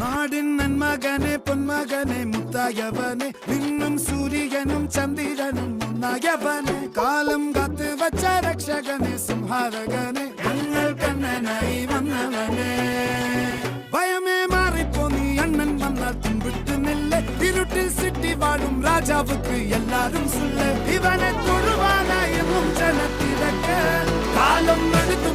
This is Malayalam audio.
നാടിൻ നന്മകനെ പൊന്മകനെ മുത്തായവനെ നിന്നും സൂര്യനും ചന്ദ്രനും ഒന്നായവനെ കാലം കാത്ത് വച്ച രക്ഷകനെ സംഹാരകനെ ഞങ്ങൾ കണ്ണനായി വന്നവനെ ഭയമേ മാറിപ്പോ നീ അണ്ണൻ വന്നാൽ തുമ്പിട്ട് നില്ല ഇരുട്ടിൽ സിറ്റി വാഴും രാജാവുക്ക് എല്ലാരും സുല്ല ഇവനെ തൊഴുവാനായും ജനത്തിരക്ക് കാലം എടുത്തു